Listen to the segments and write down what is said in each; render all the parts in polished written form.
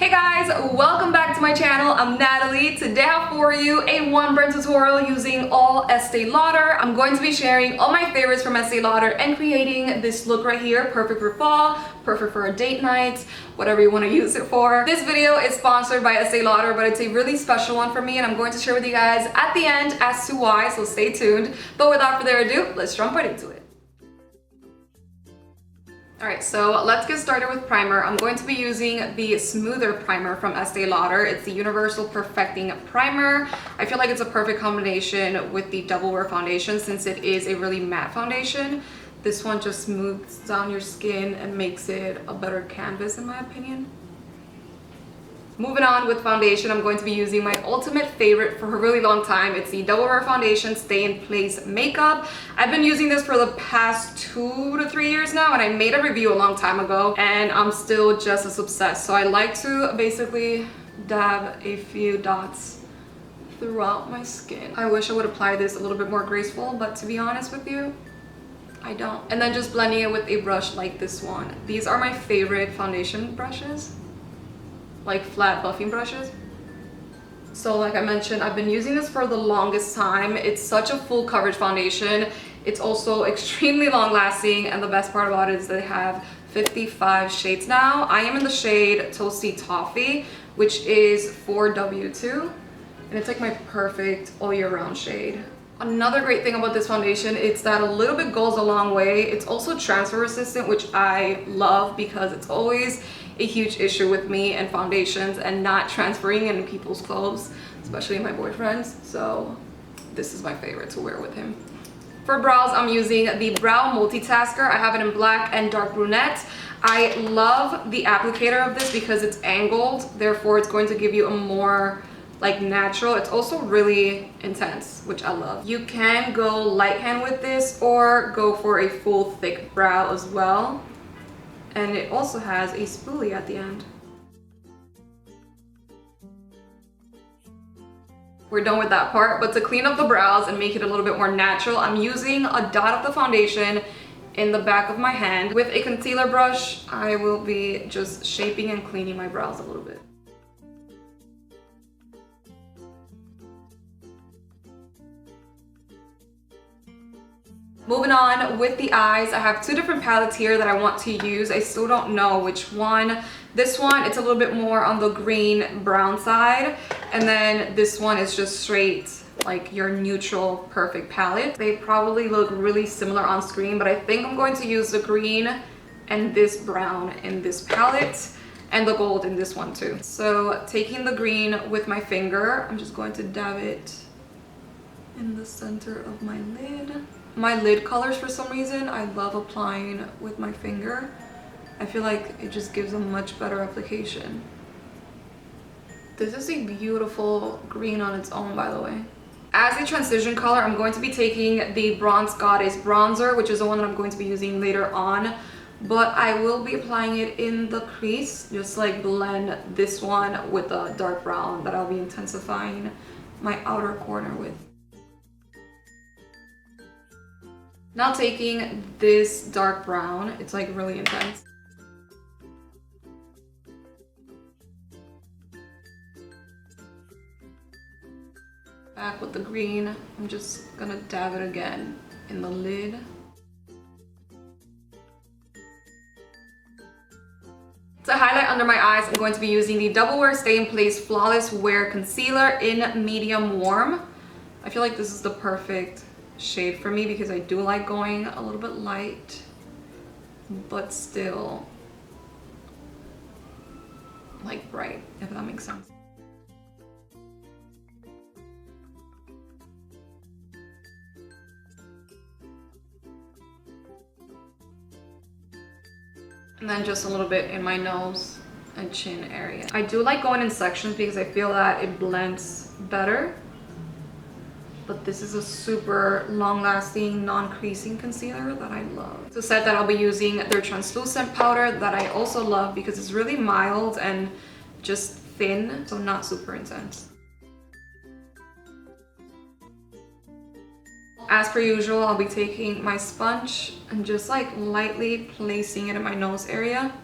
Hey guys, welcome back to my channel. I'm Natalie. Today I have for you a one brand tutorial using ALL Estee Lauder. I'm going to be sharing all my favorites from Estee Lauder and creating this look right here. Perfect for fall, perfect for a date night, whatever you want to use it for. This video is sponsored by Estee Lauder, but it's a really special one for me and I'm going to share with you guys at the end as to why, so stay tuned. But without further ado, let's jump right into it. Alright, so let's get started with primer. I'm going to be using the Smoother Primer from Estee Lauder. It's the Universal Perfecting Primer. I feel like it's a perfect combination with the Double Wear Foundation since it is a really matte foundation. This one just smooths down your skin and makes it a better canvas in my opinion. Moving on with foundation, I'm going to be using my ultimate favorite for a really long time. It's the Double Wear Foundation Stay in Place Makeup. I've been using this for the past 2 to 3 years now, and I made a review a long time ago, and I'm still just as obsessed. So I like to basically dab a few dots throughout my skin. I wish I would apply this a little bit more graceful, but to be honest with you, I don't. And then just blending it with a brush like this one. These are my favorite foundation brushes. Like flat buffing brushes. So like I mentioned, I've been using this for the longest time. It's such a full coverage foundation. It's also extremely long lasting, and the best part about it is they have 55 shades now. I am in the shade Toasty Toffee, which is 4W2, and it's like my perfect all year round shade. Another great thing about this foundation is that a little bit goes a long way. It's also transfer resistant, which I love because it's always a huge issue with me and foundations and not transferring in people's clothes, especially my boyfriend's. So this is my favorite to wear with him. For brows, I'm using the Brow Multitasker. I have it in black and dark brunette. I love the applicator of this because it's angled, therefore it's going to give you a more like natural. It's also really intense, which I love. You can go light hand with this or go for a full thick brow as well. And it also has a spoolie at the end. We're done with that part, but to clean up the brows and make it a little bit more natural, I'm using a dot of the foundation in the back of my hand. With a concealer brush, I will be just shaping and cleaning my brows a little bit. Moving on with the eyes, I have two different palettes here that I want to use. I still don't know which one. This one, it's a little bit more on the green brown side, and then this one is just straight like your neutral perfect palette. They probably look really similar on screen, but I think I'm going to use the green and this brown in this palette and the gold in this one too. So taking the green with my finger, I'm just going to dab it in the center of my lid. My lid colors, for some reason, I love applying with my finger. I feel like it just gives a much better application. This is a beautiful green on its own, by the way. As a transition color, I'm going to be taking the Bronze Goddess Bronzer, which is the one that I'm going to be using later on. But I will be applying it in the crease, just like blend this one with the dark brown that I'll be intensifying my outer corner with. Now taking this dark brown, it's like really intense. Back with the green, I'm just gonna dab it again in the lid. To highlight under my eyes, I'm going to be using the Double Wear Stay in Place Flawless Wear Concealer in medium warm. I feel like this is the perfect shade for me because I do like going a little bit light, but still like bright, if that makes sense. And then just a little bit in my nose and chin area. I do like going in sections because I feel that it blends better. But this is a super long-lasting, non-creasing concealer that I love. To set that, I'll be using their translucent powder that I also love because it's really mild and just thin, so not super intense. As per usual, I'll be taking my sponge and just like lightly placing it in my nose area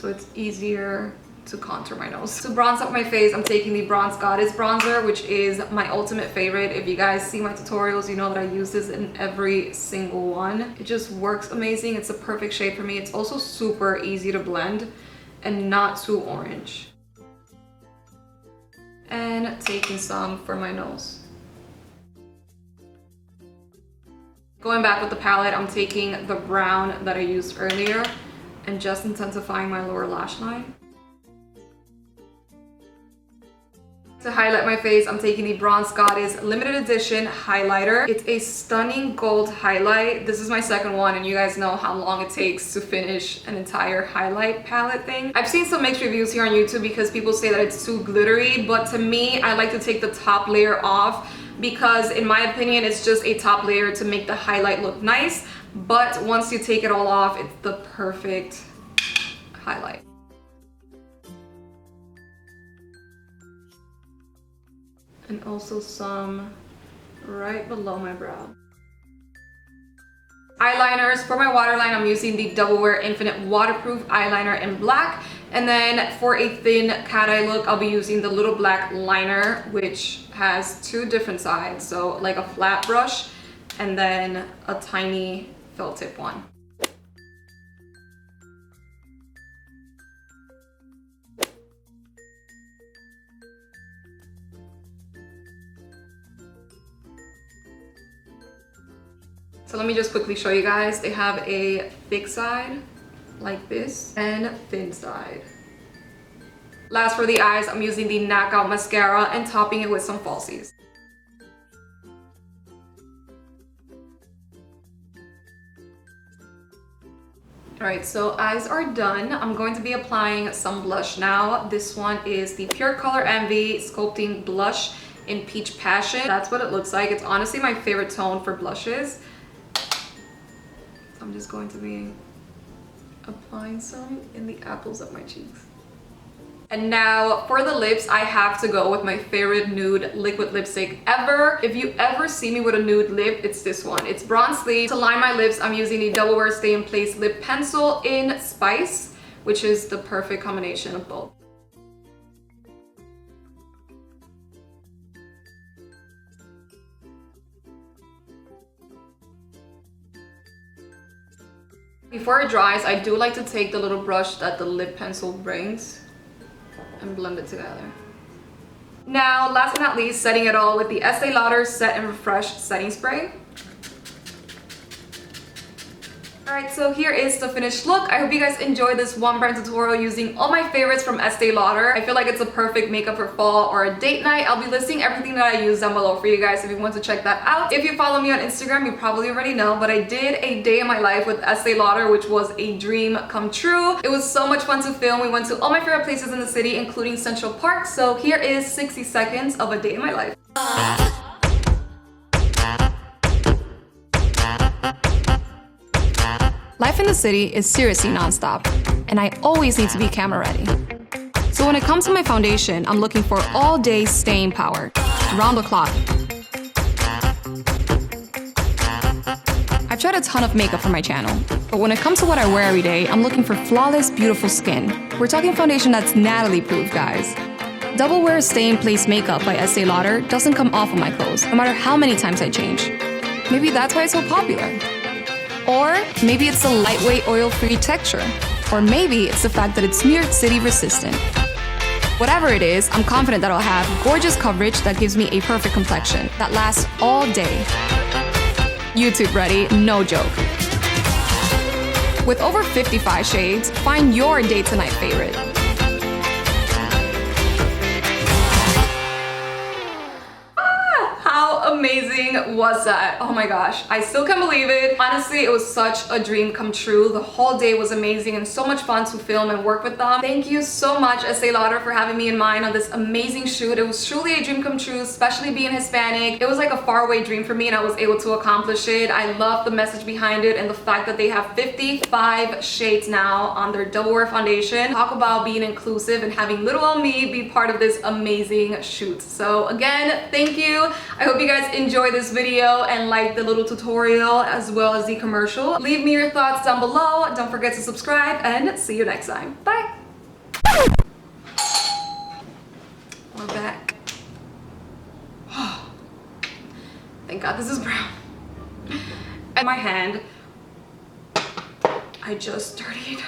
so it's easier to contour my nose. To bronze up my face, I'm taking the Bronze Goddess bronzer, which is my ultimate favorite. If you guys see my tutorials, you know that I use this in every single one. It just works amazing. It's a perfect shade for me. It's also super easy to blend and not too orange. And taking some for my nose. Going back with the palette, I'm taking the brown that I used earlier and just intensifying my lower lash line. To highlight my face, I'm taking the Bronze Goddess limited edition highlighter. It's a stunning gold highlight. This is my second one, and you guys know how long it takes to finish an entire highlight palette thing. I've seen some mixed reviews here on YouTube because people say that it's too glittery, but to me, I like to take the top layer off because in my opinion, it's just a top layer to make the highlight look nice. But once you take it all off, it's the perfect highlight. And also some right below my brow. Eyeliners. For my waterline, I'm using the Double Wear Infinite Waterproof Eyeliner in black. And then for a thin cat eye look, I'll be using the Little Black Liner, which has two different sides. So like a flat brush and then a tiny felt tip one. So let me just quickly show you guys. They have a thick side like this and thin side. Last for the eyes, I'm using the Knockout Mascara and topping it with some falsies. Alright, so eyes are done. I'm going to be applying some blush now. This one is the Pure Color Envy Sculpting Blush in Peach Passion. That's what it looks like. It's honestly my favorite tone for blushes. I'm just going to be applying some in the apples of my cheeks. And now for the lips, I have to go with my favorite nude liquid lipstick ever. If you ever see me with a nude lip, it's this one. It's Bronze Sleeve. To line my lips, I'm using the Double Wear Stay in Place Lip Pencil in Spice, which is the perfect combination of both. Before it dries, I do like to take the little brush that the lip pencil brings and blend it together. Now, last but not least, setting it all with the Estee Lauder Set and Refresh Setting Spray. Alright, so here is the finished look. I hope you guys enjoyed this one brand tutorial using all my favorites from Estee Lauder. I feel like it's a perfect makeup for fall or a date night. I'll be listing everything that I use down below for you guys if you want to check that out. If you follow me on Instagram, you probably already know, but I did a day in my life with Estee Lauder, which was a dream come true. It was so much fun to film. We went to all my favorite places in the city, including Central Park. So here is 60 seconds of a day in my life. Life in the city is seriously nonstop, and I always need to be camera ready. So when it comes to my foundation, I'm looking for all-day staying power, round the clock. I've tried a ton of makeup for my channel, but when it comes to what I wear every day, I'm looking for flawless, beautiful skin. We're talking foundation that's Nathalie proof, guys. Double Wear Stay in Place makeup by Estee Lauder doesn't come off of my clothes, no matter how many times I change. Maybe that's why it's so popular. Or maybe it's the lightweight oil-free texture. Or maybe it's the fact that it's New York City resistant. Whatever it is, I'm confident that I'll have gorgeous coverage that gives me a perfect complexion that lasts all day. YouTube ready, no joke. With over 55 shades, find your date tonight favorite. Amazing was that? Oh my gosh, I still can't believe it. Honestly, it was such a dream come true. The whole day was amazing and so much fun to film and work with them. Thank you so much, Estee Lauder, for having me in mind on this amazing shoot. It was truly a dream come true, especially being Hispanic. It was like a faraway dream for me and I was able to accomplish it. I love the message behind it and the fact that they have 55 shades now on their Double Wear foundation. Talk about being inclusive and having little old me be part of this amazing shoot. So again, thank you. I hope you guys enjoy this video and like the little tutorial as well as the commercial. Leave me your thoughts down below. Don't forget to subscribe and see you next time. Bye! thank God this is brown. And my hand, I just dirtied.